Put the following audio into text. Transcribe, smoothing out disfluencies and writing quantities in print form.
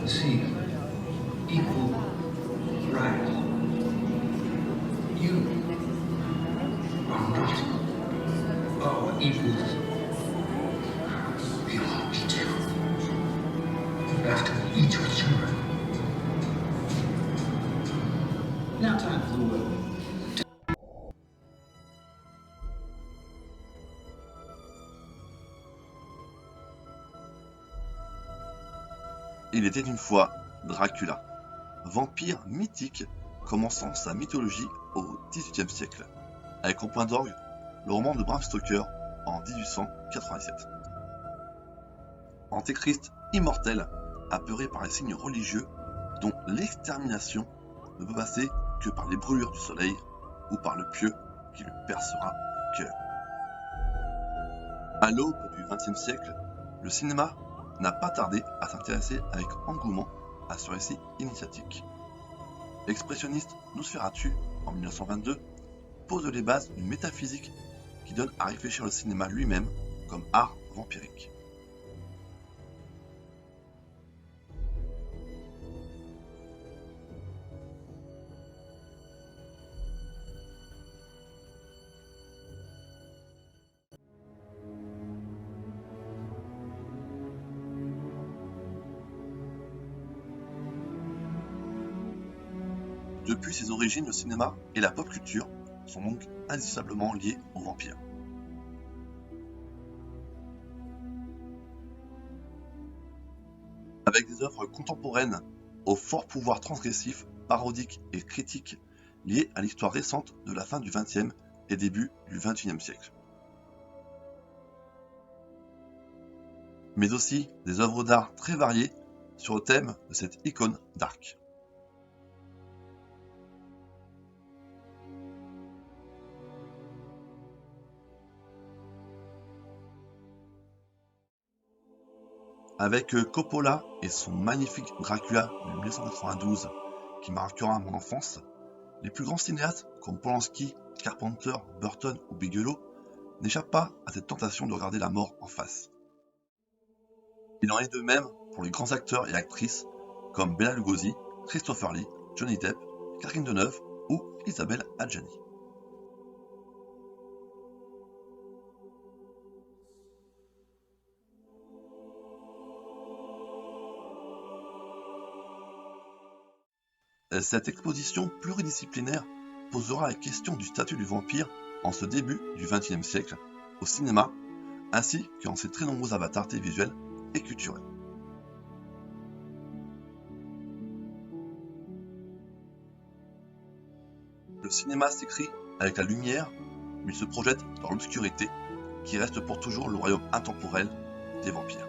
seek equal rights. You are not our equals. We all be two. You have to eat your children. Now time for the will. Il était une fois Dracula, vampire mythique commençant sa mythologie au XVIIIe siècle, avec en point d'orgue le roman de Bram Stoker en 1887. Antéchrist immortel, apeuré par les signes religieux dont l'extermination ne peut passer que par les brûlures du soleil ou par le pieu qui lui percera le cœur. À l'aube du XXe siècle, le cinéma n'a pas tardé à s'intéresser avec engouement à ce récit initiatique. L'expressionniste Nosferatu, en 1922, pose les bases d'une métaphysique qui donne à réfléchir le cinéma lui-même comme art vampirique. Depuis ses origines, le cinéma et la pop culture sont donc indissociablement liés aux vampires. Avec des œuvres contemporaines au fort pouvoir transgressif, parodique et critique liées à l'histoire récente de la fin du XXe et début du XXIe siècle. Mais aussi des œuvres d'art très variées sur le thème de cette icône dark. Avec Coppola et son magnifique Dracula de 1992 qui marquera mon enfance, les plus grands cinéastes comme Polanski, Carpenter, Burton ou Bigelow n'échappent pas à cette tentation de regarder la mort en face. Il en est de même pour les grands acteurs et actrices comme Bela Lugosi, Christopher Lee, Johnny Depp, Catherine Deneuve ou Isabelle Adjani. Cette exposition pluridisciplinaire posera la question du statut du vampire en ce début du XXe siècle, au cinéma, ainsi qu'en ses très nombreux avatars télévisuels et culturels. Le cinéma s'écrit avec la lumière, mais il se projette dans l'obscurité, qui reste pour toujours le royaume intemporel des vampires.